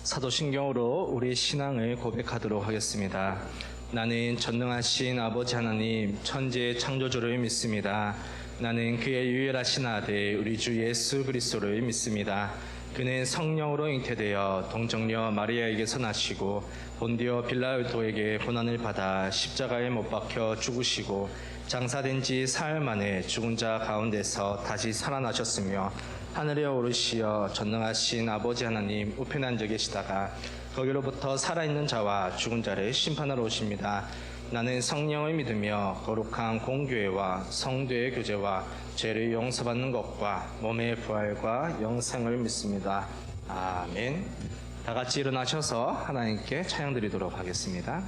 사도신경으로 우리 신앙을 고백하도록 하겠습니다. 나는 전능하신 아버지 하나님 천지의 창조주를 믿습니다. 나는 그의 유일하신 아들 우리 주 예수 그리스도를 믿습니다. 그는 성령으로 잉태되어 동정녀 마리아에게서 나시고 본디오 빌라도에게 고난을 받아 십자가에 못 박혀 죽으시고 장사된 지 사흘 만에 죽은 자 가운데서 다시 살아나셨으며 하늘에 오르시어 전능하신 아버지 하나님 우편에 앉아 계시다가 거기로부터 살아있는 자와 죽은 자를 심판하러 오십니다. 나는 성령을 믿으며 거룩한 공교회와 성도의 교제와 죄를 용서받는 것과 몸의 부활과 영생을 믿습니다. 아멘. 다 같이 일어나셔서 하나님께 찬양 드리도록 하겠습니다.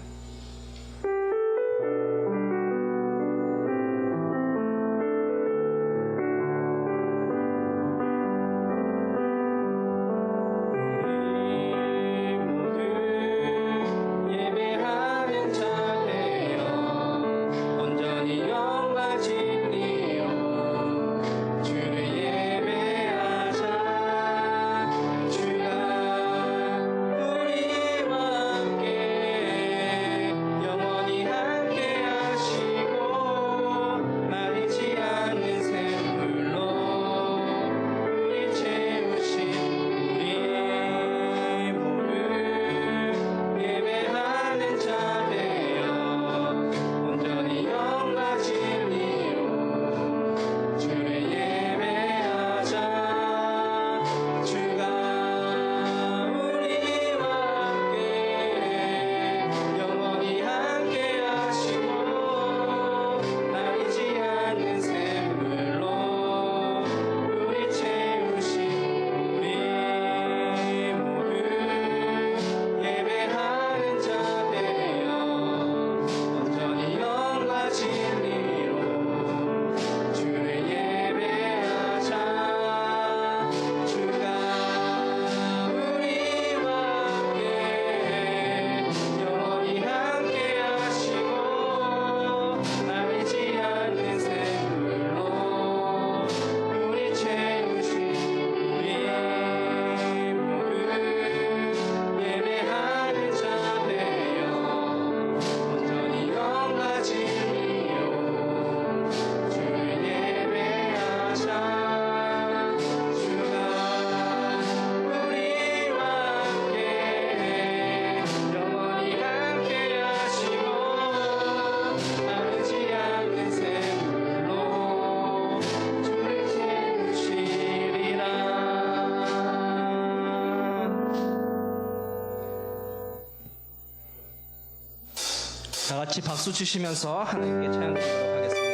다 같이 박수 치시면서 하나님께 찬양 드리도록 하겠습니다.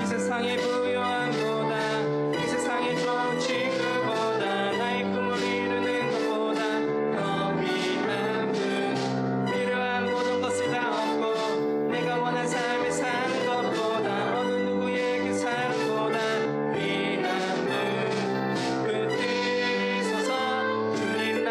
이 세상의 부요함보다 이 세상의 좋은 친구보다 나의 꿈을 이루는 것보다 더 위한 분 필요한 모든 것을 다 얻고 내가 원한 삶을 사는 것보다 어느 누구의 그 사랑보다 위한 분 붙들소서 주님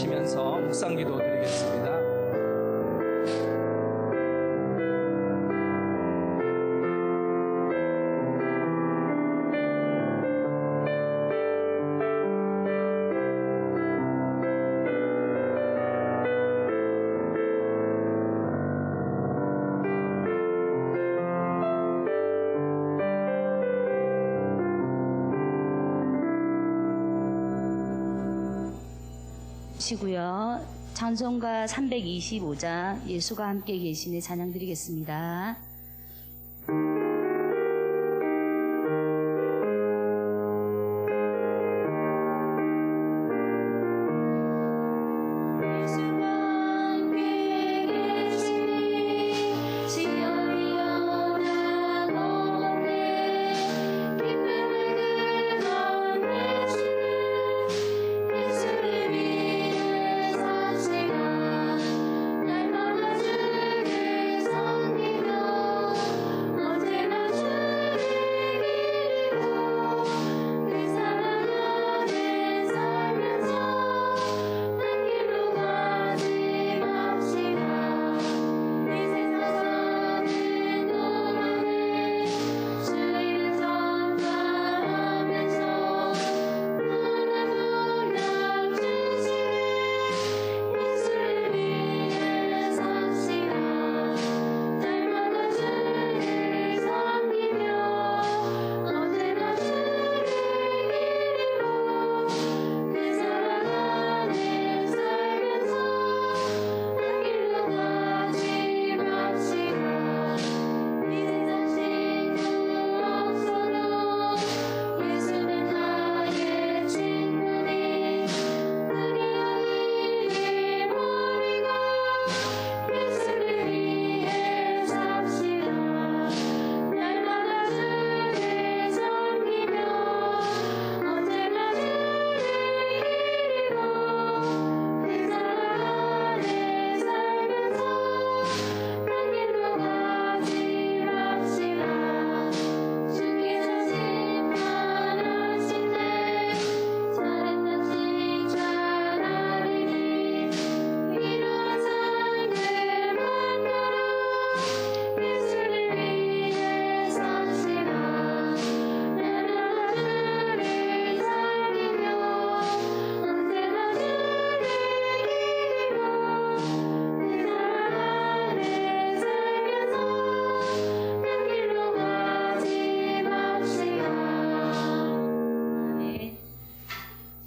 하시면서 묵상기도 드리겠습니다. 시고요. 찬송가 325장 예수가 함께 계시네 찬양 드리겠습니다.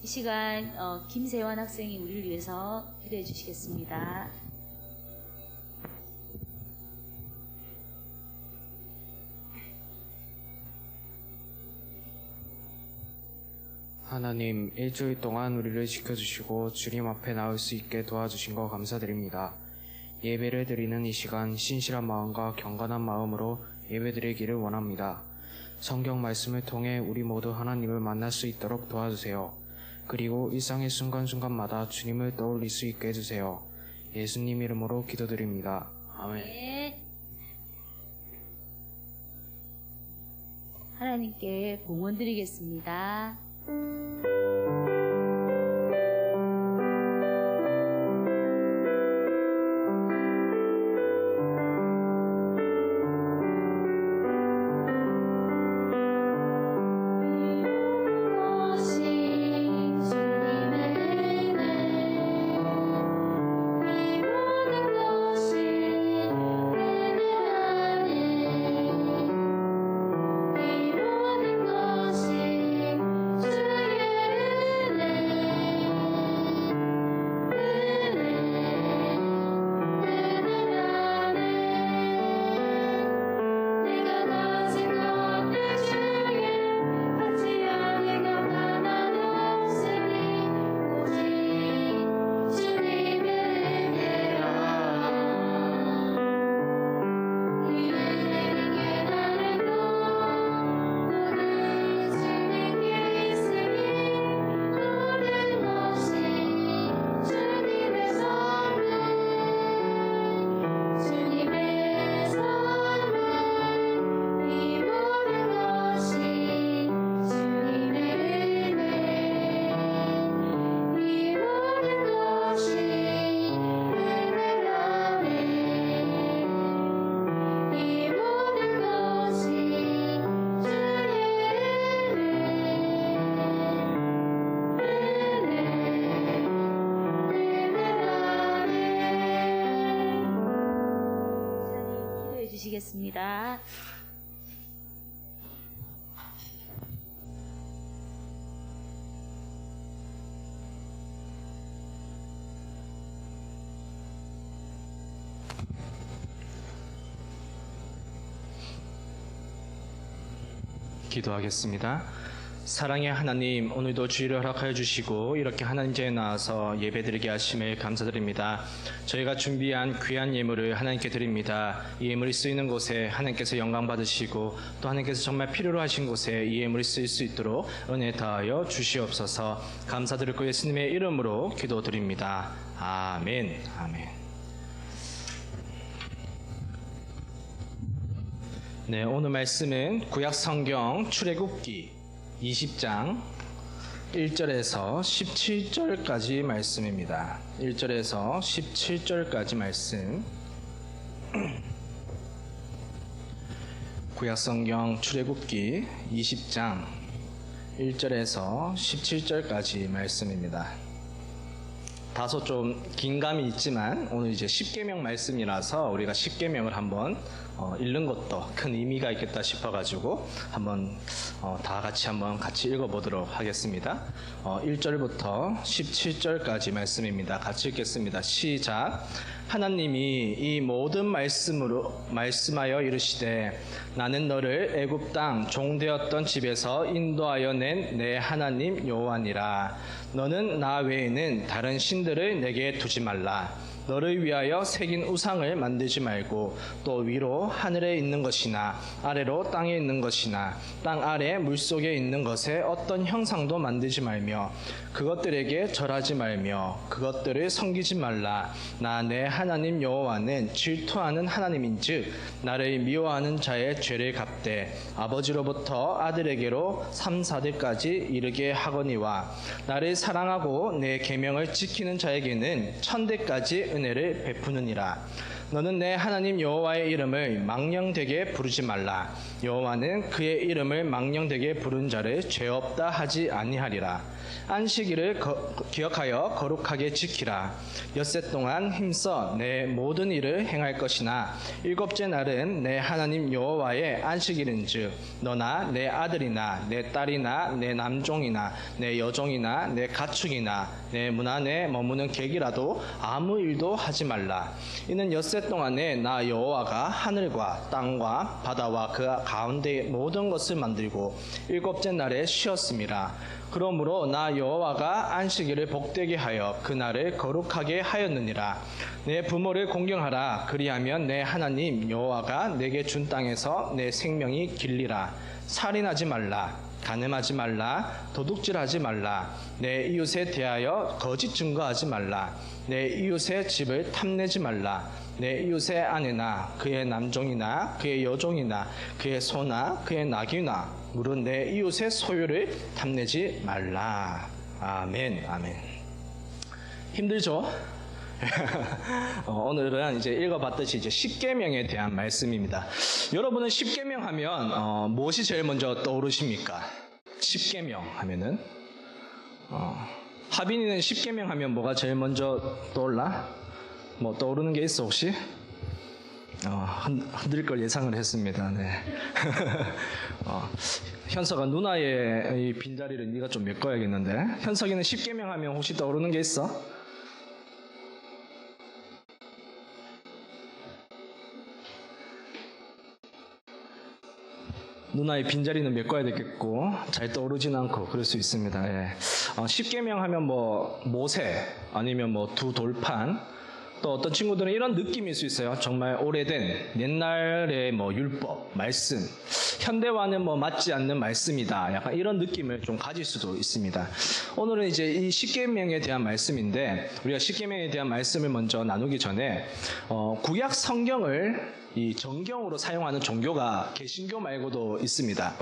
이 시간 김세환 학생이 우리를 위해서 기도해 주시겠습니다. 하나님, 일주일 동안 우리를 지켜주시고 주님 앞에 나올 수 있게 도와주신 거 감사드립니다. 예배를 드리는 이 시간 신실한 마음과 경건한 마음으로 예배드리기를 원합니다. 성경 말씀을 통해 우리 모두 하나님을 만날 수 있도록 도와주세요. 그리고 일상의 순간순간마다 주님을 떠올릴 수 있게 해주세요. 예수님 이름으로 기도드립니다. 아멘. 네. 하나님께 봉헌 드리겠습니다. 주의 드리겠습니다. 기도하겠습니다. 사랑의 하나님, 오늘도 주의를 허락하여 주시고 이렇게 하나님 제에 나와서 예배드리게 하심을 감사드립니다. 저희가 준비한 귀한 예물을 하나님께 드립니다. 이 예물이 쓰이는 곳에 하나님께서 영광 받으시고 또 하나님께서 정말 필요로 하신 곳에 이 예물이 쓰일 수 있도록 은혜 다하여 주시옵소서. 감사드리고 예수님의 이름으로 기도드립니다. 아멘. 아멘. 네, 오늘 말씀은 구약 성경 출애굽기 20장 1절에서 17절까지 말씀입니다. 1절에서 17절까지 말씀. 구약 성경 출애굽기 20장 1절에서 17절까지 말씀입니다. 다소 좀 긴감이 있지만 오늘 이제 십계명 말씀이라서 우리가 십계명을 한번 읽는 것도 큰 의미가 있겠다 싶어가지고 한번 다 같이 한번 읽어보도록 하겠습니다. 1절부터 17절까지 말씀입니다. 같이 읽겠습니다. 시작. 하나님이 이 모든 말씀하여 이르시되 나는 너를 애굽 땅 종되었던 집에서 인도하여 낸 내 하나님 여호와니라. 너는 나 외에는 다른 신들을 내게 두지 말라. 너를 위하여 새긴 우상을 만들지 말고 또 위로 하늘에 있는 것이나 아래로 땅에 있는 것이나 땅 아래 물속에 있는 것에 어떤 형상도 만들지 말며 그것들에게 절하지 말며 그것들을 섬기지 말라. 나 내 하나님 여호와는 질투하는 하나님인즉 나를 미워하는 자의 죄를 갚되 아버지로부터 아들에게로 3, 4대까지 이르게 하거니와 나를 사랑하고 내 계명을 지키는 자에게는 1000대까지 은혜를 베푸느니라. 너는 내 하나님 여호와의 이름을 망령되게 부르지 말라. 여호와는 그의 이름을 망령되게 부른 자를 죄 없다 하지 아니하리라. 안식일을 기억하여 거룩하게 지키라. 엿새 동안 힘써 내 모든 일을 행할 것이나 일곱째 날은 내 하나님 여호와의 안식일인즉 너나 내 아들이나 내 딸이나 내 남종이나 내 여종이나 내 가축이나 내 문 안에 머무는 객이라도 아무 일도 하지 말라. 이는 엿새 동안에 나 여호와가 하늘과 땅과 바다와 그 가운데의 모든 것을 만들고 일곱째 날에 쉬었음이라. 그러므로 나 여호와가 안식일을 복되게 하여 그날을 거룩하게 하였느니라. 내 부모를 공경하라. 그리하면 내 하나님 여호와가 내게 준 땅에서 내 생명이 길리라. 살인하지 말라. 간음하지 말라. 도둑질하지 말라. 내 이웃에 대하여 거짓 증거하지 말라. 내 이웃의 집을 탐내지 말라. 내 이웃의 아내나 그의 남종이나 그의 여종이나 그의 소나 그의 나귀나 물은 내 이웃의 소유를 탐내지 말라. 아멘. 아멘. 힘들죠? 오늘은 이제 읽어봤듯이 이제 십계명에 대한 말씀입니다. 여러분은 십계명 하면 무엇이 제일 먼저 떠오르십니까? 십계명 하면은 하빈이는 십계명 하면 뭐가 제일 먼저 떠올라? 뭐 떠오르는 게 있어 혹시? 흔들 걸 예상을 했습니다. 네. 현석아 누나의 이 빈자리를 네가 좀 메꿔야겠는데. 현석이는 십계명 하면 혹시 떠오르는 게 있어? 누나의 빈자리는 메꿔야 되겠고 잘 떠오르진 않고 그럴 수 있습니다. 예. 십계명 하면 뭐 모세 아니면 뭐 두 돌판 또 어떤 친구들은 이런 느낌일 수 있어요. 정말 오래된 옛날의 뭐 율법, 말씀, 현대와는 뭐 맞지 않는 말씀이다. 약간 이런 느낌을 좀 가질 수도 있습니다. 오늘은 이제 이 십계명에 대한 말씀인데 우리가 십계명에 대한 말씀을 먼저 나누기 전에 구약 성경을 이 정경으로 사용하는 종교가 개신교 말고도 있습니다.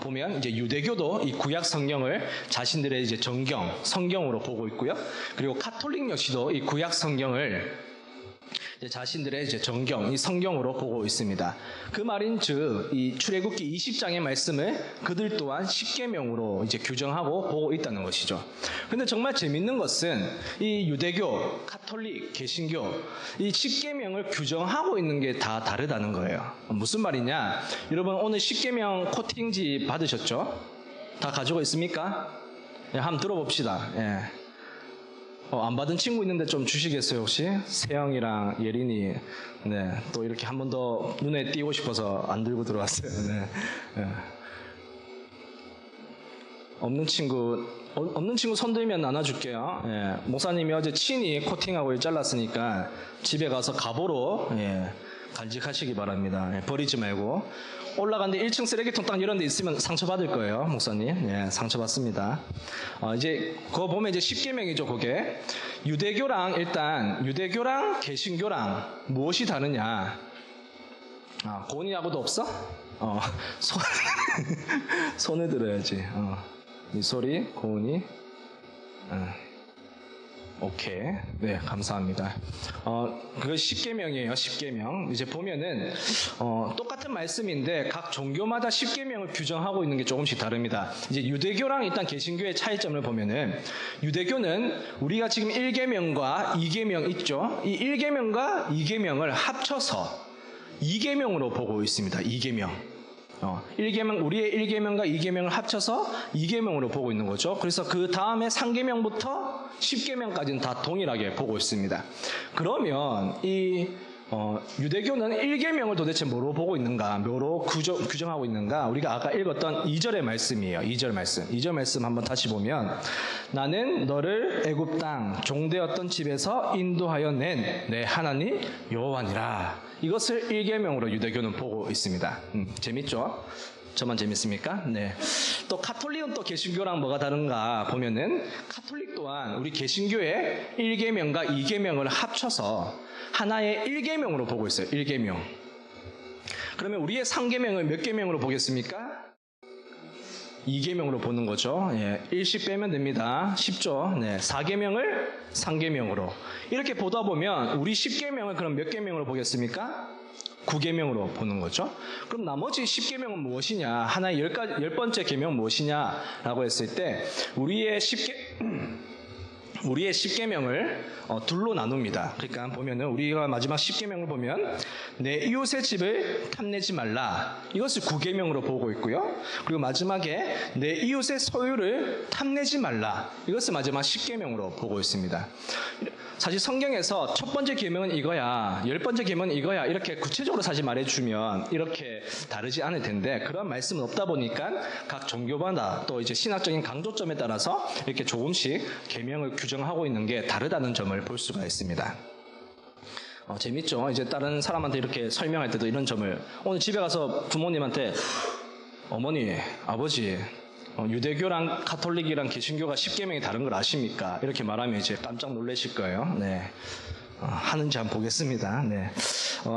보면 이제 유대교도 이 구약 성경을 자신들의 이제 정경, 성경으로 보고 있고요. 그리고 카톨릭 역시도 이 구약 성경을 이제 자신들의 이제 정경, 이 성경으로 보고 있습니다. 그 말인즉 이 출애굽기 20장의 말씀을 그들 또한 십계명으로 이제 규정하고 보고 있다는 것이죠. 근데 정말 재밌는 것은 이 유대교, 가톨릭, 개신교 이 십계명을 규정하고 있는 게 다 다르다는 거예요. 무슨 말이냐? 여러분 오늘 십계명 코팅지 받으셨죠? 다 가지고 있습니까? 예, 한번 들어봅시다. 예. 안 받은 친구 있는데 좀 주시겠어요, 혹시? 세영이랑 예린이, 네, 또 이렇게 한 번 더 눈에 띄고 싶어서 안 들고 들어왔어요. 네. 예. 없는 친구 손 들면 나눠줄게요. 예. 목사님이 어제 친히 코팅하고 잘랐으니까 집에 가서 갑오로, 예, 간직하시기 바랍니다. 예, 버리지 말고. 올라갔는데 1층 쓰레기통 딱 이런 데 있으면 상처받을 거예요, 목사님. 예, 상처받습니다. 이제, 그거 보면 이제 십계명이죠, 그게. 유대교랑 개신교랑 무엇이 다르냐. 고은이하고도 없어? 손을 들어야지. 미소리, 고은이. 오케이. 네, 감사합니다. 그거 십계명이에요, 십계명. 이제 보면은, 똑같은 말씀인데, 각 종교마다 십계명을 규정하고 있는 게 조금씩 다릅니다. 이제 유대교랑 일단 개신교의 차이점을 보면은, 유대교는 우리가 지금 1계명과 2계명 있죠? 이 1계명과 2계명을 합쳐서 2계명으로 보고 있습니다, 2계명. 1계명, 우리의 1계명과 2계명을 합쳐서 2계명으로 보고 있는 거죠. 그래서 그 다음에 3계명부터 10계명까지는 다 동일하게 보고 있습니다. 그러면 이 유대교는 1계명을 도대체 뭐로 보고 있는가, 뭐로 규정하고 있는가, 우리가 아까 읽었던 2절의 말씀이에요. 2절 말씀 한번 다시 보면, 나는 너를 애굽 땅 종되었던 집에서 인도하여 낸 내 하나님 여호와니라. 이것을 1계명으로 유대교는 보고 있습니다. 재밌죠? 저만 재밌습니까? 네. 또 가톨릭은 또 개신교랑 뭐가 다른가 보면은, 가톨릭 또한 우리 개신교의 1계명과 2계명을 합쳐서 하나의 1계명으로 보고 있어요. 1계명. 그러면 우리의 3계명을 몇 계명으로 보겠습니까? 2계명으로 보는 거죠. 예, 1씩 빼면 됩니다. 쉽죠? 네, 4계명을 3계명으로. 이렇게 보다 보면 우리 10계명을 그럼 몇 계명으로 보겠습니까? 9계명으로 보는 거죠. 그럼 나머지 10계명은 무엇이냐? 하나의 10번째 계명은 무엇이냐라고 했을 때 우리의 10계명을 둘로 나눕니다. 그러니까 보면은 우리가 마지막 10계명을 보면 내 이웃의 집을 탐내지 말라. 이것을 9계명으로 보고 있고요. 그리고 마지막에 내 이웃의 소유를 탐내지 말라. 이것을 마지막 10계명으로 보고 있습니다. 사실 성경에서 첫 번째 계명은 이거야, 10번째 계명은 이거야, 이렇게 구체적으로 사실 말해주면 이렇게 다르지 않을 텐데, 그런 말씀은 없다 보니까 각 종교마다 또 이제 신학적인 강조점에 따라서 이렇게 조금씩 계명을 규정하고 있는 게 다르다는 점을 볼 수가 있습니다. 재밌죠? 이제 다른 사람한테 이렇게 설명할 때도 이런 점을, 오늘 집에 가서 부모님한테 어머니, 아버지, 유대교랑 가톨릭이랑 개신교가 10계명이 다른 걸 아십니까? 이렇게 말하면 이제 깜짝 놀라실 거예요. 네. 하는지 한번 보겠습니다. 네.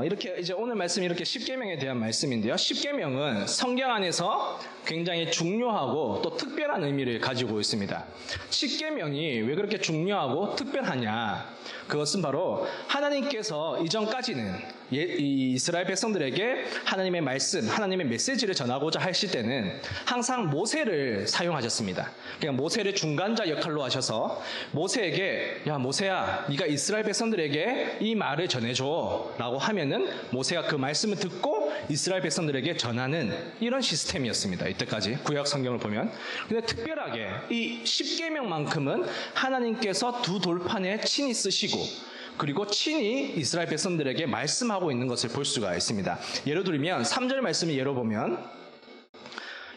이렇게 이제 오늘 말씀이 이렇게 10계명에 대한 말씀인데요. 10계명은 성경 안에서 굉장히 중요하고 또 특별한 의미를 가지고 있습니다. 10계명이 왜 그렇게 중요하고 특별하냐? 그것은 바로 하나님께서 이전까지는 이 이스라엘 백성들에게 하나님의 말씀, 하나님의 메시지를 전하고자 하실 때는 항상 모세를 사용하셨습니다. 그러니까 모세를 중간자 역할로 하셔서 모세에게, 야 모세야, 네가 이스라엘 백성들에게 이 말을 전해줘 라고 하면은 모세가 그 말씀을 듣고 이스라엘 백성들에게 전하는 이런 시스템이었습니다. 이때까지 구약 성경을 보면. 근데 특별하게 이 10계명만큼은 하나님께서 두 돌판에 친히 쓰시고 그리고 친히 이스라엘 백성들에게 말씀하고 있는 것을 볼 수가 있습니다. 예를 들면 3절 말씀을 예로 보면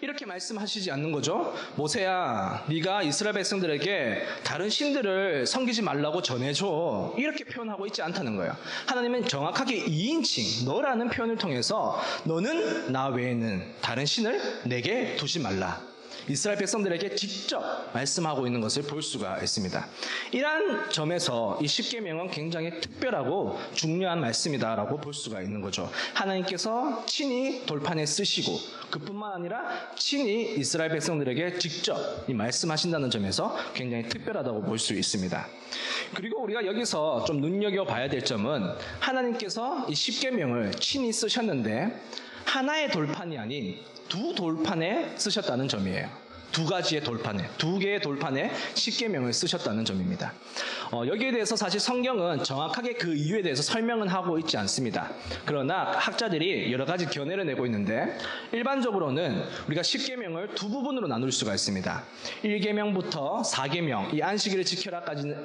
이렇게 말씀하시지 않는 거죠. 모세야, 네가 이스라엘 백성들에게 다른 신들을 섬기지 말라고 전해줘. 이렇게 표현하고 있지 않다는 거예요. 하나님은 정확하게 2인칭, 너라는 표현을 통해서 너는 나 외에는 다른 신을 내게 두지 말라. 이스라엘 백성들에게 직접 말씀하고 있는 것을 볼 수가 있습니다. 이러한 점에서 이 십계명은 굉장히 특별하고 중요한 말씀이다라고 볼 수가 있는 거죠. 하나님께서 친히 돌판에 쓰시고 그뿐만 아니라 친히 이스라엘 백성들에게 직접 이 말씀하신다는 점에서 굉장히 특별하다고 볼 수 있습니다. 그리고 우리가 여기서 좀 눈여겨봐야 될 점은 하나님께서 이 십계명을 친히 쓰셨는데 하나의 돌판이 아닌 두 돌판에 쓰셨다는 점이에요. 두 가지의 돌판에, 두 개의 돌판에 십계명을 쓰셨다는 점입니다. 여기에 대해서 사실 성경은 정확하게 그 이유에 대해서 설명은 하고 있지 않습니다. 그러나 학자들이 여러 가지 견해를 내고 있는데 일반적으로는 우리가 십계명을 두 부분으로 나눌 수가 있습니다. 1계명부터 4계명, 이 안식일을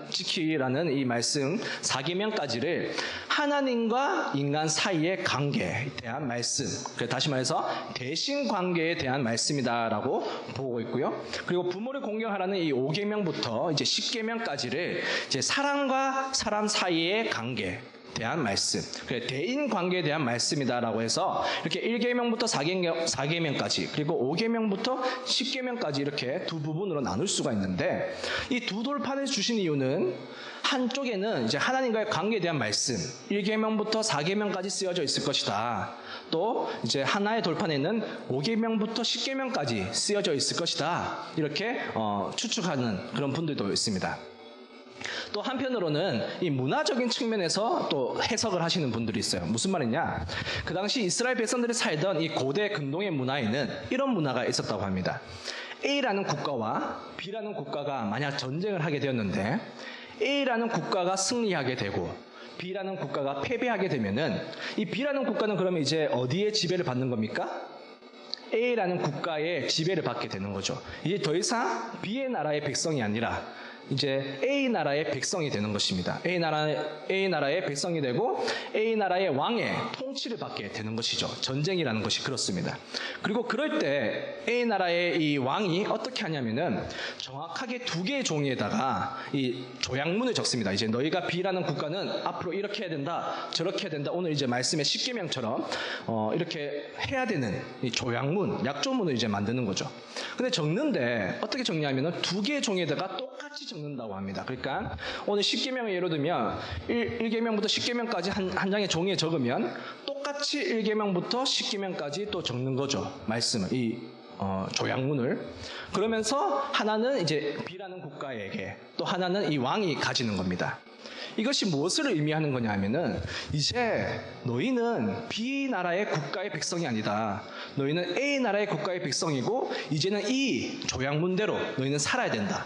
지키라는 이 말씀 4계명까지를 하나님과 인간 사이의 관계에 대한 말씀, 다시 말해서 대신 관계에 대한 말씀이다라고 보고 있고 그리고 부모를 공경하라는 이 5계명부터 이제 10계명까지를 이제 사람과 사람 사이의 관계에 대한 말씀, 대인 관계에 대한 말씀이다라고 해서 이렇게 1계명부터 4계명까지 그리고 5계명부터 10계명까지 이렇게 두 부분으로 나눌 수가 있는데 이 두 돌판을 주신 이유는 한쪽에는 이제 하나님과의 관계에 대한 말씀, 1계명부터 4계명까지 쓰여져 있을 것이다. 또 이제 하나의 돌판에는 5계명부터 10계명까지 쓰여져 있을 것이다. 이렇게 추측하는 그런 분들도 있습니다. 또 한편으로는 이 문화적인 측면에서 또 해석을 하시는 분들이 있어요. 무슨 말이냐? 그 당시 이스라엘 백성들이 살던 이 고대 근동의 문화에는 이런 문화가 있었다고 합니다. A라는 국가와 B라는 국가가 만약 전쟁을 하게 되었는데 A라는 국가가 승리하게 되고 B라는 국가가 패배하게 되면은 이 B라는 국가는 그러면 이제 어디에 지배를 받는 겁니까? A라는 국가의 지배를 받게 되는 거죠. 이제 더 이상 B의 나라의 백성이 아니라 이제 A 나라의 백성이 되는 것입니다. A 나라의 백성이 되고 A 나라의 왕의 통치를 받게 되는 것이죠. 전쟁이라는 것이 그렇습니다. 그리고 그럴 때 A 나라의 이 왕이 어떻게 하냐면은 정확하게 두 개의 종이에다가 이 조약문을 적습니다. 이제 너희가 B라는 국가는 앞으로 이렇게 해야 된다, 저렇게 해야 된다. 오늘 이제 말씀의 십계명처럼 이렇게 해야 되는 이 조약문, 약조문을 이제 만드는 거죠. 근데 적는데 어떻게 적냐면은 두 개의 종이에다가 똑같이 적는다고 합니다. 그러니까 오늘 10계명을 예로 들면 1계명부터 10계명까지 한 장의 종이에 적으면 똑같이 1계명부터 10계명까지 또 적는 거죠. 말씀을, 이 조약문을. 그러면서 하나는 이제 B라는 국가에게 또 하나는 이 왕이 가지는 겁니다. 이것이 무엇을 의미하는 거냐 하면은 이제 너희는 B 나라의 국가의 백성이 아니다. 너희는 A 나라의 국가의 백성이고 이제는 이 조약문대로 너희는 살아야 된다.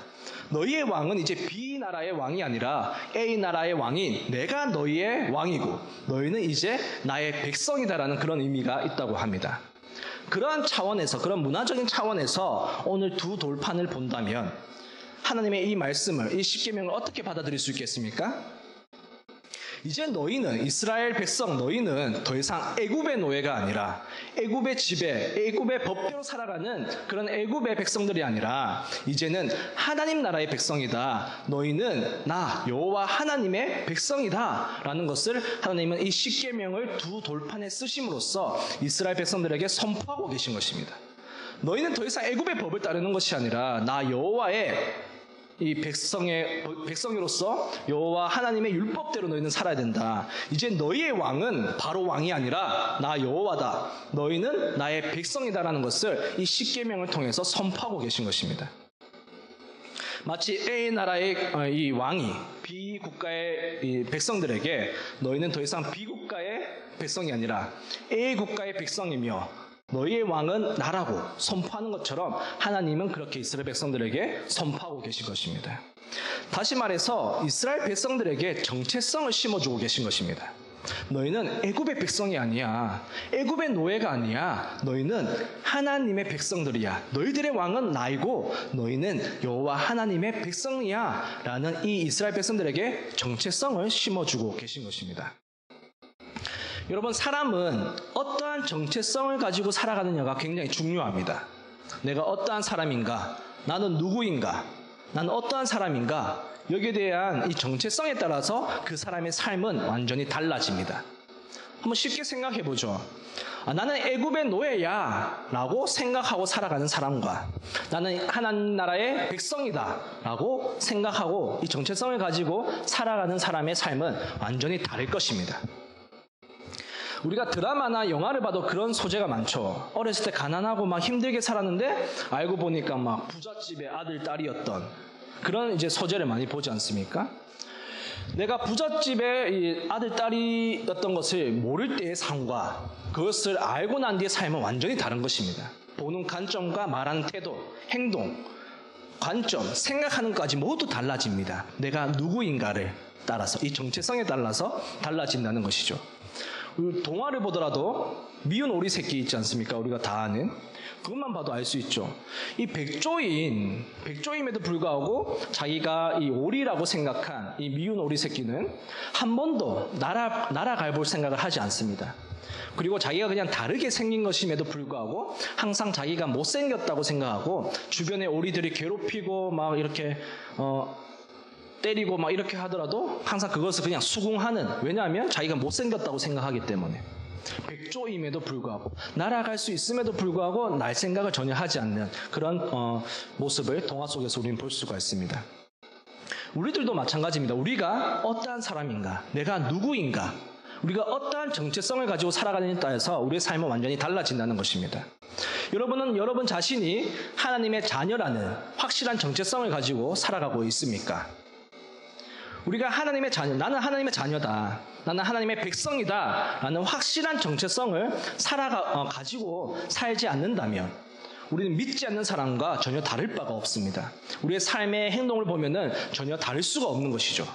너희의 왕은 이제 B 나라의 왕이 아니라 A 나라의 왕인 내가 너희의 왕이고 너희는 이제 나의 백성이다라는 그런 의미가 있다고 합니다. 그러한 차원에서, 그런 문화적인 차원에서 오늘 두 돌판을 본다면 하나님의 이 말씀을, 이 십계명을 어떻게 받아들일 수 있겠습니까? 이제 너희는, 이스라엘 백성 너희는 더 이상 애굽의 노예가 아니라 애굽의 지배, 애굽의 법대로 살아가는 그런 애굽의 백성들이 아니라 이제는 하나님 나라의 백성이다. 너희는 나 여호와 하나님의 백성이다 라는 것을 하나님은 이 십계명을 두 돌판에 쓰심으로써 이스라엘 백성들에게 선포하고 계신 것입니다. 너희는 더 이상 애굽의 법을 따르는 것이 아니라 나 여호와의 이 백성으로서 여호와 하나님의 율법대로 너희는 살아야 된다. 이제 너희의 왕은 바로 왕이 아니라 나 여호와다. 너희는 나의 백성이다라는 것을 이 십계명을 통해서 선포하고 계신 것입니다. 마치 A 나라의 이 왕이 B 국가의 이 백성들에게 너희는 더 이상 B 국가의 백성이 아니라 A 국가의 백성이며 너희의 왕은 나라고 선포하는 것처럼 하나님은 그렇게 이스라엘 백성들에게 선포하고 계신 것입니다. 다시 말해서 이스라엘 백성들에게 정체성을 심어주고 계신 것입니다. 너희는 애굽의 백성이 아니야. 애굽의 노예가 아니야. 너희는 하나님의 백성들이야. 너희들의 왕은 나이고 너희는 여호와 하나님의 백성이야 라는 이 이스라엘 백성들에게 정체성을 심어주고 계신 것입니다. 여러분, 사람은 어떠한 정체성을 가지고 살아가느냐가 굉장히 중요합니다. 내가 어떠한 사람인가? 나는 누구인가? 나는 어떠한 사람인가? 여기에 대한 이 정체성에 따라서 그 사람의 삶은 완전히 달라집니다. 한번 쉽게 생각해 보죠. 나는 애굽의 노예야 라고 생각하고 살아가는 사람과 나는 하나님 나라의 백성이다 라고 생각하고 이 정체성을 가지고 살아가는 사람의 삶은 완전히 다를 것입니다. 우리가 드라마나 영화를 봐도 그런 소재가 많죠. 어렸을 때 가난하고 막 힘들게 살았는데 알고 보니까 막 부잣집의 아들, 딸이었던 그런 이제 소재를 많이 보지 않습니까? 내가 부잣집의 이 아들, 딸이었던 것을 모를 때의 삶과 그것을 알고 난 뒤의 삶은 완전히 다른 것입니다. 보는 관점과 말하는 태도, 행동, 관점, 생각하는 것까지 모두 달라집니다. 내가 누구인가를 따라서, 이 정체성에 따라서 달라진다는 것이죠. 우리 동화를 보더라도 미운 오리 새끼 있지 않습니까? 우리가 다 아는. 그것만 봐도 알 수 있죠. 이 백조임에도 불구하고 자기가 이 오리라고 생각한 이 미운 오리 새끼는 한 번도 날아갈 볼 생각을 하지 않습니다. 그리고 자기가 그냥 다르게 생긴 것임에도 불구하고 항상 자기가 못생겼다고 생각하고 주변의 오리들이 괴롭히고 막 이렇게 때리고 막 이렇게 하더라도 항상 그것을 그냥 수긍하는, 왜냐하면 자기가 못생겼다고 생각하기 때문에. 백조임에도 불구하고 날아갈 수 있음에도 불구하고 날 생각을 전혀 하지 않는 그런 모습을 동화 속에서 우리는 볼 수가 있습니다. 우리들도 마찬가지입니다. 우리가 어떠한 사람인가, 내가 누구인가, 우리가 어떠한 정체성을 가지고 살아가느냐에 따라서 우리의 삶은 완전히 달라진다는 것입니다. 여러분은 여러분 자신이 하나님의 자녀라는 확실한 정체성을 가지고 살아가고 있습니까? 우리가 하나님의 자녀, 나는 하나님의 자녀다, 나는 하나님의 백성이다 라는 확실한 정체성을 가지고 살지 않는다면 우리는 믿지 않는 사람과 전혀 다를 바가 없습니다. 우리의 삶의 행동을 보면은 전혀 다를 수가 없는 것이죠.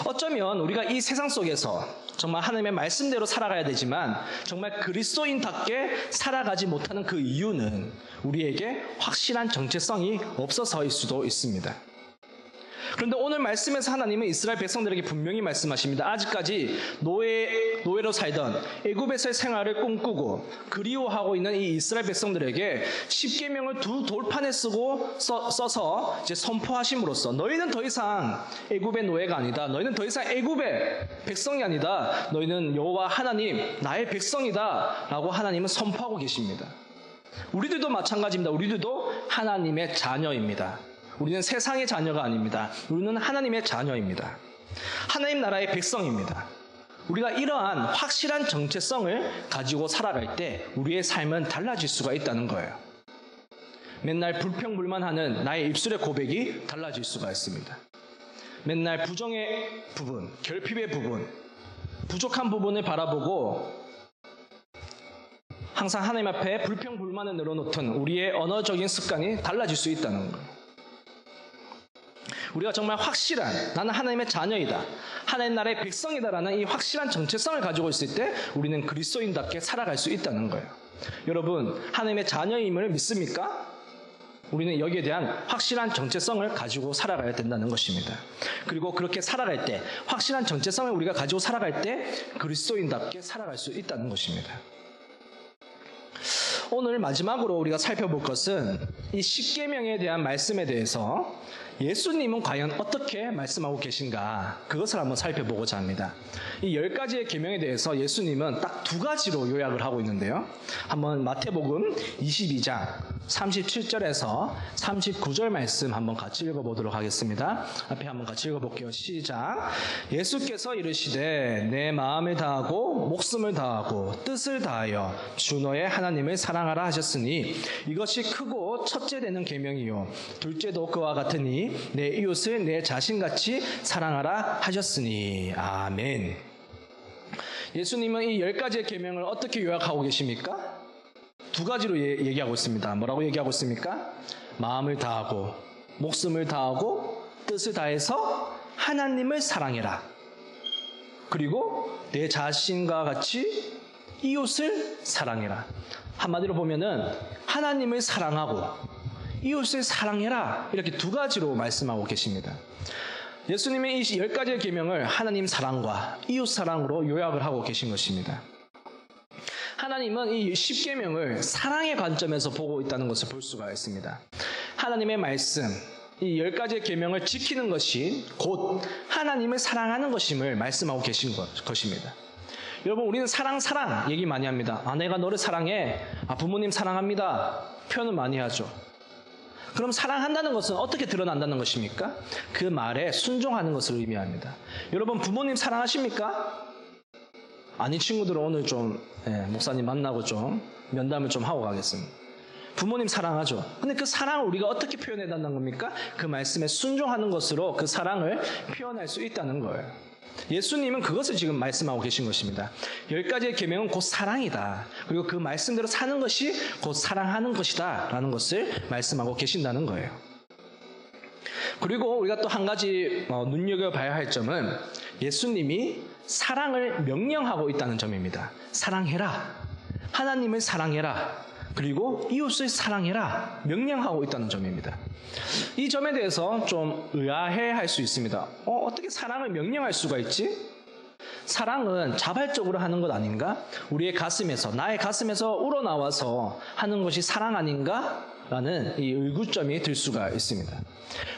어쩌면 우리가 이 세상 속에서 정말 하나님의 말씀대로 살아가야 되지만 정말 그리스도인답게 살아가지 못하는 그 이유는 우리에게 확실한 정체성이 없어서일 수도 있습니다. 그런데 오늘 말씀에서 하나님은 이스라엘 백성들에게 분명히 말씀하십니다. 아직까지 노예로 살던 애굽에서의 생활을 꿈꾸고 그리워하고 있는 이 이스라엘 백성들에게 십계명을 두 돌판에 써서 이제 선포하심으로써 너희는 더 이상 애굽의 노예가 아니다. 너희는 더 이상 애굽의 백성이 아니다. 너희는 여호와 하나님 나의 백성이다 라고 하나님은 선포하고 계십니다. 우리들도 마찬가지입니다. 우리들도 하나님의 자녀입니다. 우리는 세상의 자녀가 아닙니다. 우리는 하나님의 자녀입니다. 하나님 나라의 백성입니다. 우리가 이러한 확실한 정체성을 가지고 살아갈 때 우리의 삶은 달라질 수가 있다는 거예요. 맨날 불평불만하는 나의 입술의 고백이 달라질 수가 있습니다. 맨날 부정의 부분, 결핍의 부분, 부족한 부분을 바라보고 항상 하나님 앞에 불평불만을 늘어놓던 우리의 언어적인 습관이 달라질 수 있다는 거예요. 우리가 정말 확실한 나는 하나님의 자녀이다, 하나님 나라의 백성이다라는 이 확실한 정체성을 가지고 있을 때 우리는 그리스도인답게 살아갈 수 있다는 거예요. 여러분, 하나님의 자녀임을 믿습니까? 우리는 여기에 대한 확실한 정체성을 가지고 살아가야 된다는 것입니다. 그리고 그렇게 살아갈 때, 확실한 정체성을 우리가 가지고 살아갈 때 그리스도인답게 살아갈 수 있다는 것입니다. 오늘 마지막으로 우리가 살펴볼 것은 이 십계명에 대한 말씀에 대해서 예수님은 과연 어떻게 말씀하고 계신가, 그것을 한번 살펴보고자 합니다. 이 10가지의 계명에 대해서 예수님은 딱 2가지로 요약을 하고 있는데요. 한번 마태복음 22장 37절에서 39절 말씀 한번 같이 읽어보도록 하겠습니다. 앞에 한번 같이 읽어볼게요. 시작. 예수께서 이르시되 내 마음을 다하고 목숨을 다하고 뜻을 다하여 주 너의 하나님을 사랑하라 하셨으니 이것이 크고 첫째 되는 계명이요 둘째도 그와 같으니 내 이웃을 내 자신같이 사랑하라 하셨으니. 아멘. 예수님은 이 10가지의 계명을 어떻게 요약하고 계십니까? 2가지로 얘기하고 있습니다. 뭐라고 얘기하고 있습니까? 마음을 다하고 목숨을 다하고 뜻을 다해서 하나님을 사랑해라. 그리고 내 자신과 같이 이웃을 사랑해라. 한마디로 보면은 하나님을 사랑하고 이웃을 사랑해라, 이렇게 2가지로 말씀하고 계십니다. 예수님의 이 10가지의 계명을 하나님 사랑과 이웃 사랑으로 요약을 하고 계신 것입니다. 하나님은 이 10계명을 사랑의 관점에서 보고 있다는 것을 볼 수가 있습니다. 하나님의 말씀, 이 10가지의 계명을 지키는 것이 곧 하나님을 사랑하는 것임을 말씀하고 계신 것입니다. 여러분, 우리는 사랑 얘기 많이 합니다. 내가 너를 사랑해. 부모님 사랑합니다. 표현을 많이 하죠. 그럼 사랑한다는 것은 어떻게 드러난다는 것입니까? 그 말에 순종하는 것을 의미합니다. 여러분, 부모님 사랑하십니까? 아니, 친구들은 오늘 좀 목사님 만나고 좀 면담을 좀 하고 가겠습니다. 부모님 사랑하죠. 근데 그 사랑을 우리가 어떻게 표현해야 한다는 겁니까? 그 말씀에 순종하는 것으로 그 사랑을 표현할 수 있다는 거예요. 예수님은 그것을 지금 말씀하고 계신 것입니다. 10가지의 계명은 곧 사랑이다. 그리고 그 말씀대로 사는 것이 곧 사랑하는 것이다 라는 것을 말씀하고 계신다는 거예요. 그리고 우리가 또 한 가지 눈여겨봐야 할 점은 예수님이 사랑을 명령하고 있다는 점입니다. 사랑해라. 하나님을 사랑해라. 그리고 이웃을 사랑해라. 명령하고 있다는 점입니다. 이 점에 대해서 좀 의아해할 수 있습니다. 어떻게 사랑을 명령할 수가 있지? 사랑은 자발적으로 하는 것 아닌가? 우리의 가슴에서, 나의 가슴에서 우러나와서 하는 것이 사랑 아닌가? 라는 이 의구점이 들 수가 있습니다.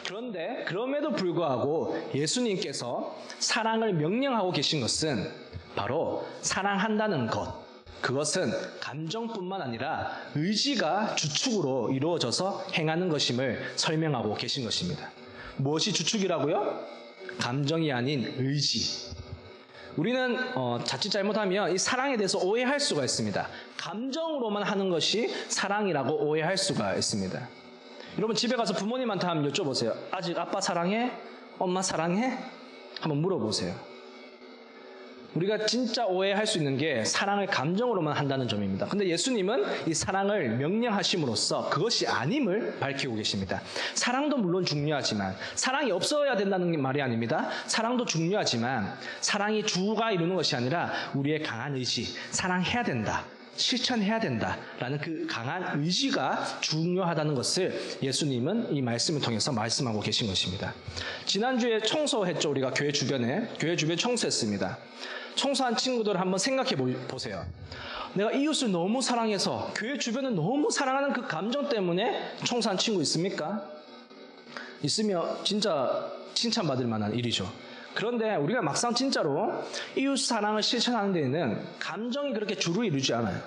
그런데 그럼에도 불구하고 예수님께서 사랑을 명령하고 계신 것은 바로 사랑한다는 것. 그것은 감정뿐만 아니라 의지가 주축으로 이루어져서 행하는 것임을 설명하고 계신 것입니다. 무엇이 주축이라고요? 감정이 아닌 의지. 우리는 자칫 잘못하면 이 사랑에 대해서 오해할 수가 있습니다. 감정으로만 하는 것이 사랑이라고 오해할 수가 있습니다. 여러분, 집에 가서 부모님한테 한번 여쭤보세요. 아직 아빠 사랑해? 엄마 사랑해? 한번 물어보세요. 우리가 진짜 오해할 수 있는 게 사랑을 감정으로만 한다는 점입니다. 근데 예수님은 이 사랑을 명령하심으로써 그것이 아님을 밝히고 계십니다. 사랑도 물론 중요하지만, 사랑이 없어야 된다는 말이 아닙니다. 사랑도 중요하지만 사랑이 주가 이루는 것이 아니라 우리의 강한 의지, 사랑해야 된다, 실천해야 된다라는 그 강한 의지가 중요하다는 것을 예수님은 이 말씀을 통해서 말씀하고 계신 것입니다. 지난주에 청소했죠. 우리가 교회 주변 청소했습니다. 청소한 친구들 한번 생각해 보세요. 내가 이웃을 너무 사랑해서 교회 주변을 너무 사랑하는 그 감정 때문에 청소한 친구 있습니까? 있으면 진짜 칭찬받을 만한 일이죠. 그런데 우리가 막상 진짜로 이웃 사랑을 실천하는 데에는 감정이 그렇게 주를 이루지 않아요.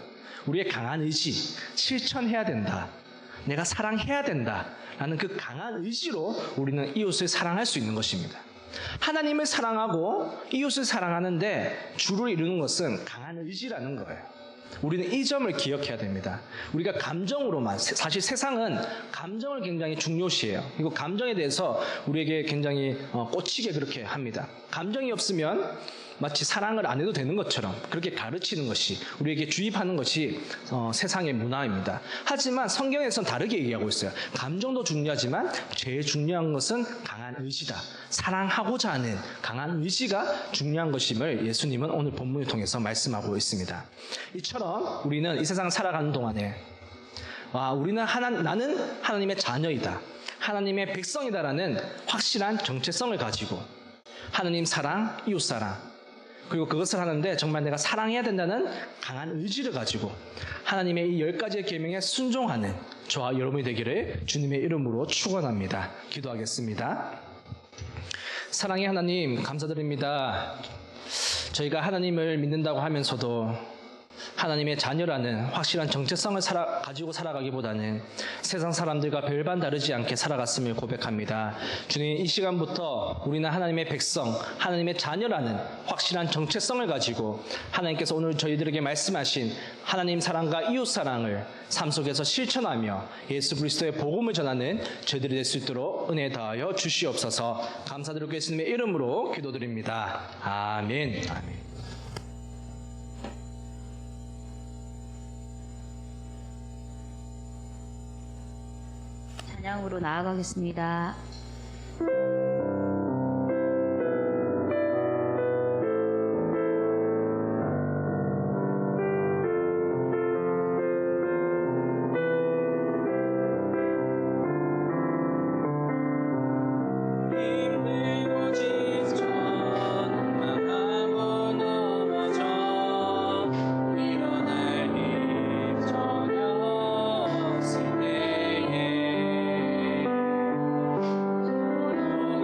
우리의 강한 의지, 실천해야 된다, 내가 사랑해야 된다 라는 그 강한 의지로 우리는 이웃을 사랑할 수 있는 것입니다. 하나님을 사랑하고 이웃을 사랑하는데 주를 이루는 것은 강한 의지라는 거예요. 우리는 이 점을 기억해야 됩니다. 우리가 감정으로만, 사실 세상은 감정을 굉장히 중요시해요. 그리고 감정에 대해서 우리에게 굉장히 꽂히게 그렇게 합니다. 감정이 없으면 마치 사랑을 안 해도 되는 것처럼 그렇게 가르치는 것이, 우리에게 주입하는 것이 세상의 문화입니다. 하지만 성경에서는 다르게 얘기하고 있어요. 감정도 중요하지만 제일 중요한 것은 강한 의지다. 사랑하고자 하는 강한 의지가 중요한 것임을 예수님은 오늘 본문을 통해서 말씀하고 있습니다. 이처럼 우리는 이 세상을 살아가는 동안에 나는 하나님의 자녀이다, 하나님의 백성이다라는 확실한 정체성을 가지고 하나님 사랑, 이웃 사랑, 그리고 그것을 하는데 정말 내가 사랑해야 된다는 강한 의지를 가지고 하나님의 이 10가지의 계명에 순종하는 저와 여러분이 되기를 주님의 이름으로 축원합니다. 기도하겠습니다. 사랑의 하나님, 감사드립니다. 저희가 하나님을 믿는다고 하면서도 하나님의 자녀라는 확실한 정체성을 가지고 살아가기보다는 세상 사람들과 별반 다르지 않게 살아갔음을 고백합니다. 주님, 이 시간부터 우리는 하나님의 백성, 하나님의 자녀라는 확실한 정체성을 가지고 하나님께서 오늘 저희들에게 말씀하신 하나님 사랑과 이웃 사랑을 삶 속에서 실천하며 예수 그리스도의 복음을 전하는 저희들이 될 수 있도록 은혜 다하여 주시옵소서. 감사드리고 예수님의 이름으로 기도드립니다. 아멘. 아멘. 찬양으로 나아가겠습니다. 힘들고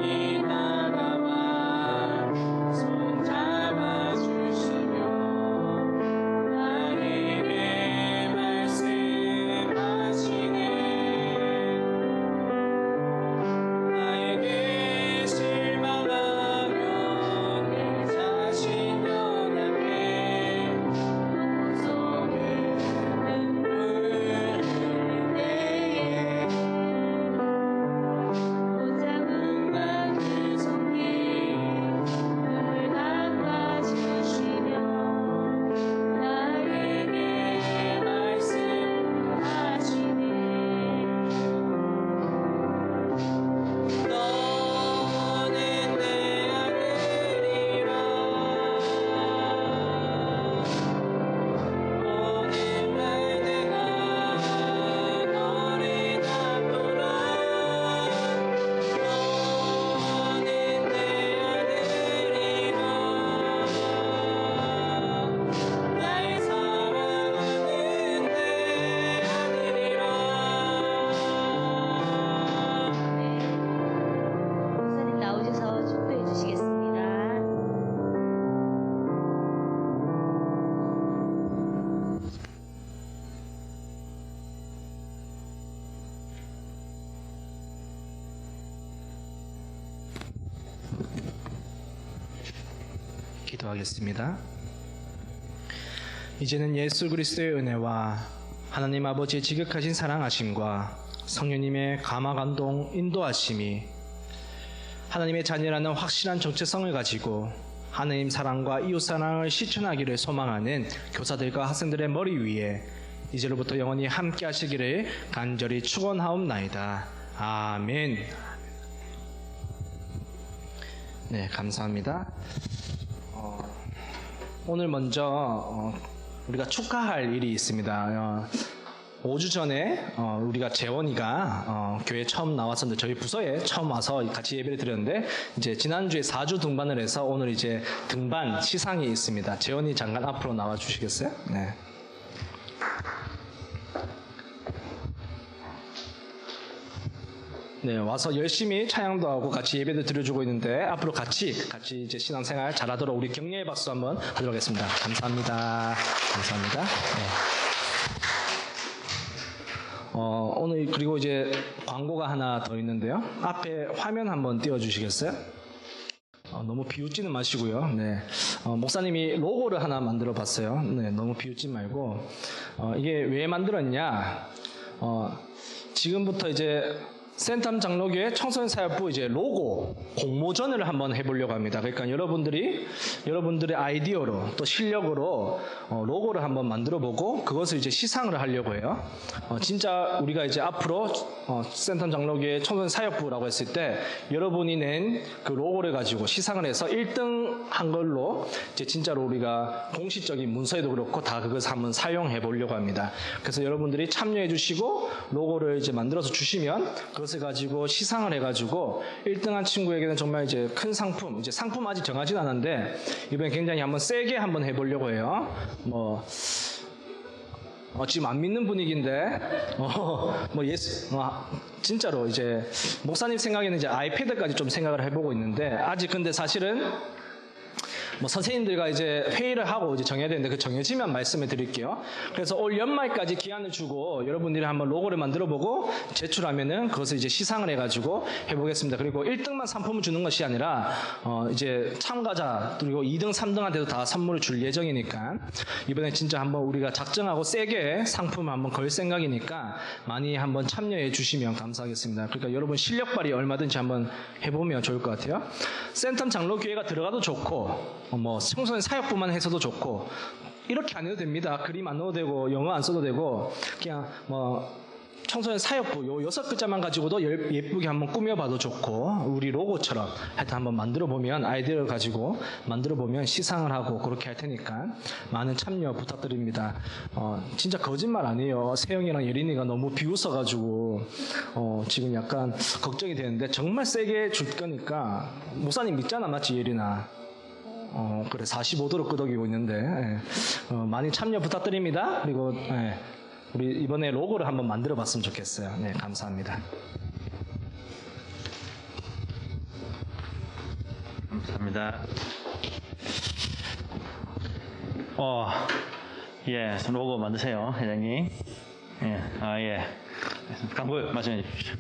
기도하겠습니다. 이제는 예수 그리스도의 은혜와 하나님 아버지의 지극하신 사랑하심과 성령님의 감화 감동 인도하심이 하나님의 자녀라는 확실한 정체성을 가지고 하나님 사랑과 이웃 사랑을 실천하기를 소망하는 교사들과 학생들의 머리 위에 이제로부터 영원히 함께 하시기를 간절히 축원하옵나이다. 아멘. 네, 감사합니다. 오늘 먼저 우리가 축하할 일이 있습니다. 5주 전에 우리가 재원이가 교회 처음 나왔었는데 저희 부서에 처음 와서 같이 예배를 드렸는데 이제 지난주에 4주 등반을 해서 오늘 이제 등반 시상이 있습니다. 재원이 잠깐 앞으로 나와 주시겠어요? 네. 네, 와서 열심히 찬양도 하고 같이 예배도 드려주고 있는데 앞으로 같이 이제 신앙생활 잘하도록 우리 격려의 박수 한번 하도록 하겠습니다. 감사합니다. 감사합니다. 네. 오늘 그리고 이제 광고가 하나 더 있는데요. 앞에 화면 한번 띄워주시겠어요? 너무 비웃지는 마시고요. 네. 목사님이 로고를 하나 만들어 봤어요. 네, 너무 비웃지 말고 이게 왜 만들었냐? 지금부터 이제 센텀 장로교회 청소년 사역부 이제 로고 공모전을 한번 해보려고 합니다. 그러니까 여러분들의 아이디어로 또 실력으로 로고를 한번 만들어보고 그것을 이제 시상을 하려고 해요. 진짜 우리가 이제 앞으로 센텀 장로교회 청소년 사역부라고 했을 때 여러분이 낸 그 로고를 가지고 시상을 해서 1등 한 걸로 이제 진짜로 우리가 공식적인 문서에도 그렇고 다 그것을 한번 사용해 보려고 합니다. 그래서 여러분들이 참여해 주시고 로고를 이제 만들어서 주시면 그것을 가지고 시상을 해가지고 1등한 친구에게는 정말 이제 큰 상품, 이제 상품 아직 정하진 않았는데 이번에 굉장히 한번 세게 한번 해보려고 해요. 지금 안 믿는 분위기인데, 진짜로 이제 목사님 생각에는 이제 아이패드까지 좀 생각을 해보고 있는데 아직 근데 사실은 선생님들과 이제 회의를 하고 이제 정해야 되는데 그 정해지면 말씀을 드릴게요. 그래서 올 연말까지 기한을 주고 여러분들이 한번 로고를 만들어 보고 제출하면은 그것을 이제 시상을 해가지고 해보겠습니다. 그리고 1등만 상품을 주는 것이 아니라 이제 참가자 그리고 2등, 3등한테도 다 선물을 줄 예정이니까 이번에 진짜 한번 우리가 작정하고 세게 상품을 한번 걸 생각이니까 많이 한번 참여해 주시면 감사하겠습니다. 그러니까 여러분 실력 발휘 얼마든지 한번 해보면 좋을 것 같아요. 센텀 장로교회가 들어가도 좋고 청소년 사역부만 해서도 좋고 이렇게 안 해도 됩니다. 그림 안 넣어도 되고 영어 안 써도 되고 그냥 청소년 사역부 요 6글자만 가지고도 예쁘게 한번 꾸며봐도 좋고 우리 로고처럼 하여튼 한번 만들어보면 아이디어를 가지고 만들어보면 시상을 하고 그렇게 할 테니까 많은 참여 부탁드립니다. 진짜 거짓말 아니에요. 세영이랑 예린이가 너무 비웃어가지고 지금 약간 걱정이 되는데 정말 세게 줄 거니까 목사님 믿잖아, 맞지 예린아? 그래 45도로 끄덕이고 있는데 많이 참여 부탁드립니다. 그리고 우리 이번에 로고를 한번 만들어 봤으면 좋겠어요. 네, 감사합니다. 감사합니다. 예, 로고 만드세요, 회장님. 예. 광고 말씀해 주십시오.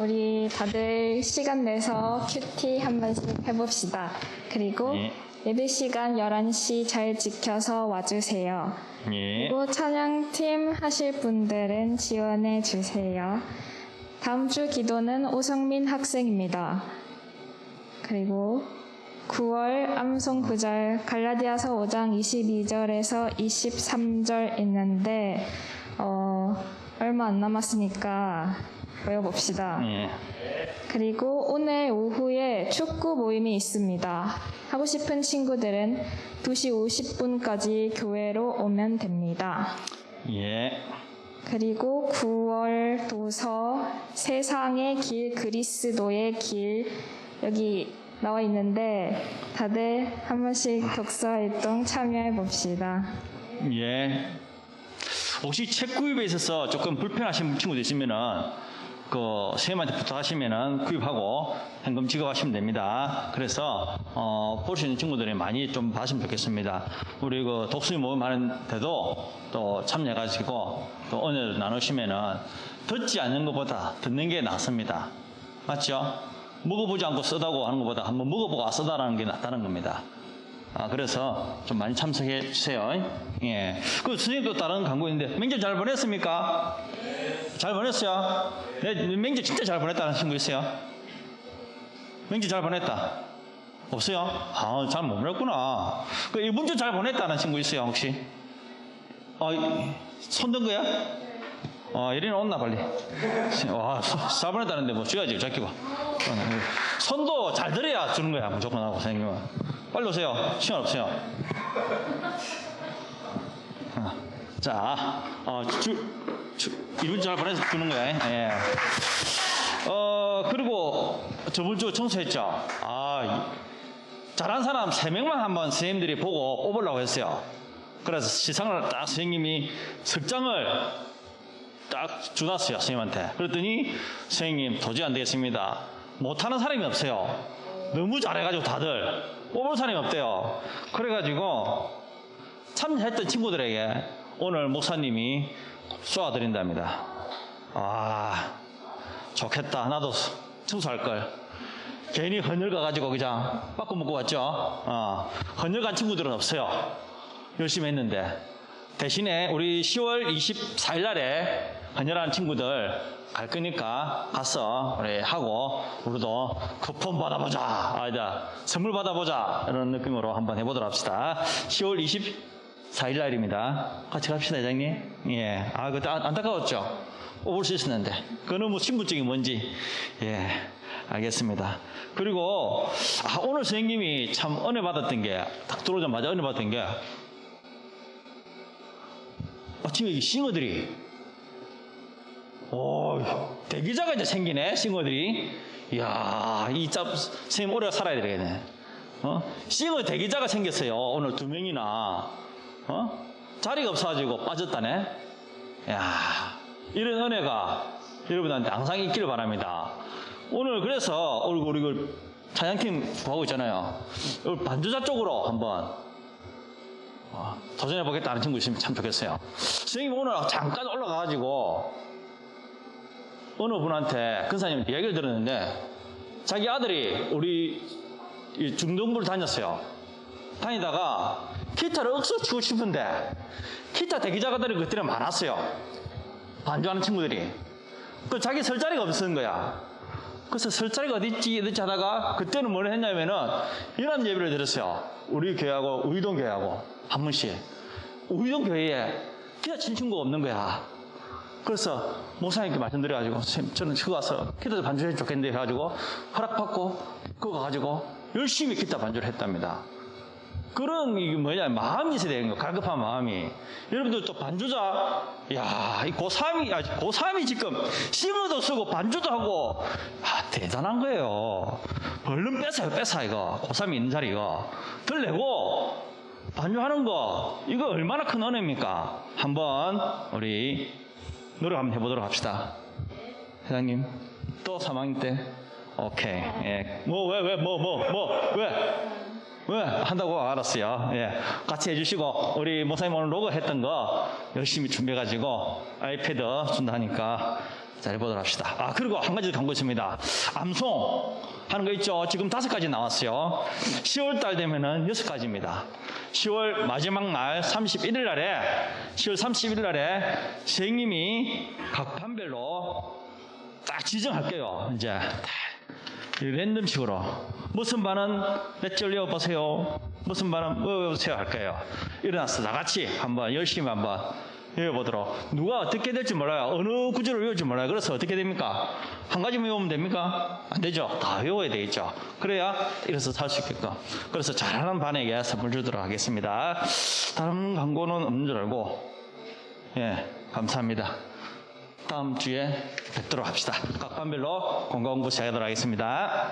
우리 다들 시간 내서 큐티 한 번씩 해봅시다. 그리고 예배 시간 11시 잘 지켜서 와주세요. 예. 그리고 찬양팀 하실 분들은 지원해 주세요. 다음 주 기도는 오성민 학생입니다. 그리고 9월 암송 구절 갈라디아서 5장 22절에서 23절 있는데 얼마 안 남았으니까 외워봅시다. 예. 그리고 오늘 오후에 축구 모임이 있습니다. 하고 싶은 친구들은 2시 50분까지 교회로 오면 됩니다. 예. 그리고 9월 도서 세상의 길 그리스도의 길 여기 나와 있는데 다들 한 번씩 독서 활동 참여해 봅시다. 예. 혹시 책 구입에 있어서 조금 불편하신 친구도 있으면은 선생님한테 부탁하시면은 구입하고 현금 지급하시면 됩니다. 그래서 볼 수 있는 친구들이 많이 좀 봤으면 좋겠습니다. 우리 독수리 모임 하는데도 또 참여해가지고 또 은혜를 나누시면은 듣지 않는 것보다 듣는 게 낫습니다. 맞죠? 먹어보지 않고 쓰다고 하는 것보다 한번 먹어보고 쓰다라는 게 낫다는 겁니다. 그래서 좀 많이 참석해 주세요. 예. 그 선생님도 다른 광고 있는데 명절 잘 보냈습니까? 잘 보냈어요? 네, 명절 진짜 잘 보냈다는 친구 있어요? 명절 잘 보냈다? 없어요? 잘 못 보냈구나. 그 이번 주 잘 보냈다는 친구 있어요 혹시? 손든 거야? 이리는 온나 빨리. 와, 잘 보냈다는데 뭐 줘야지 잡기고. 손도 잘 들어야 주는 거야 무조건 하고 선생님은. 빨리 오세요. 시간 없어요. 자, 이번 주 잘 보내서 주는 거야. 예. 그리고 저번 주 청소했죠. 잘한 사람 3명만 한번 선생님들이 보고 뽑으려고 했어요. 그래서 시상을 딱 선생님이 석장을 딱 주놨어요 선생님한테. 그랬더니 선생님 도저히 안 되겠습니다. 못하는 사람이 없어요. 너무 잘해가지고 다들 뽑을 사람이 없대요. 그래가지고 참여했던 친구들에게 오늘 목사님이 쏘아드린답니다. 좋겠다. 나도 청소할 걸. 괜히 헌혈 가가지고 그냥 빠꾸 먹고 왔죠. 헌혈 간 친구들은 없어요. 열심히 했는데. 대신에 우리 10월 24일 날에 헌혈한 친구들 갈 거니까 가서 우리 하고 우리도 쿠폰 받아보자. 선물 받아보자. 이런 느낌으로 한번 해보도록 합시다. 10월 24일 날입니다. 같이 갑시다, 회장님. 예. 그때 안타까웠죠? 뽑을 수 있었는데. 그는 뭐 신분증이 뭔지. 예. 알겠습니다. 그리고 오늘 선생님이 참 은혜 받았던 게 딱 들어오자마자 은혜 받았던 게 지금 이 싱어들이 대기자가 이제 생기네. 싱어들이. 이야, 선생님 오래 살아야 되겠네. 싱어 대기자가 생겼어요. 오늘 2명이나. 자리가 없어가지고 빠졌다네. 이야, 이런 은혜가 여러분한테 항상 있기를 바랍니다. 오늘 그래서 우리 찬양팀 구하고 있잖아요. 반주자 쪽으로 한번 도전해보겠다 하는 친구 있으면 참 좋겠어요. 선생님 오늘 잠깐 올라가가지고 어느 분한테 근사님 이야기를 들었는데 자기 아들이 우리 중등부를 다녔어요. 다니다가 기타를 억수 치고 싶은데 기타 대기자가들이 그때는 많았어요. 반주하는 친구들이. 그 자기 설 자리가 없었는 거야. 그래서 설 자리가 어딨지 하다가 그때는 뭘 했냐면은 이런 예배를 들었어요. 우리 교회하고 의동 교회하고 한 번씩. 의동 교회에 기타 친 친구가 없는 거야. 그래서 목사님께 말씀드려가지고 저는 그거 가서 기타 반주해 좋겠는데 해가지고 허락받고 그거 가지고 열심히 기타 반주를 했답니다. 그런 마음이 있어야 되는 거예요. 갈급한 마음이. 여러분들 또 반주자, 이 고3이 지금 싱어도 쓰고 반주도 하고 대단한 거예요. 얼른 뺏어 이거. 고3이 있는 자리 이거 들내고 반주하는 거 이거 얼마나 큰 은혜입니까? 한번 우리 노력 한번 해보도록 합시다. 회장님 또 3학년 때 오케이. 예. 왜? 한다고 알았어요. 예. 같이 해주시고, 우리 목사님 오늘 로고 했던 거 열심히 준비해가지고 아이패드 준다니까 잘 보도록 합시다. 그리고 한 가지 광고 있습니다. 암송 하는 거 있죠? 지금 5가지 나왔어요. 10월 달 되면은 6가지입니다. 10월 마지막 날 31일 날에 10월 31일 날에 선생님이 각 반별로 딱 지정할게요. 이제 랜덤식으로 무슨 반은 몇 절 외워보세요. 무슨 반은 외워보세요 할 거예요. 일어나서 나같이 한번 열심히 한번 외워보도록. 누가 어떻게 될지 몰라요. 어느 구절을 외울지 몰라요. 그래서 어떻게 됩니까? 한 가지만 외우면 됩니까? 안 되죠. 다 외워야 되겠죠. 그래야 일어서 살 수 있게끔. 그래서 잘하는 반에게 선물 주도록 하겠습니다. 다른 광고는 없는 줄 알고 감사합니다. 다음 주에 뵙도록 합시다. 각 반별로 공부 시작하도록 하겠습니다.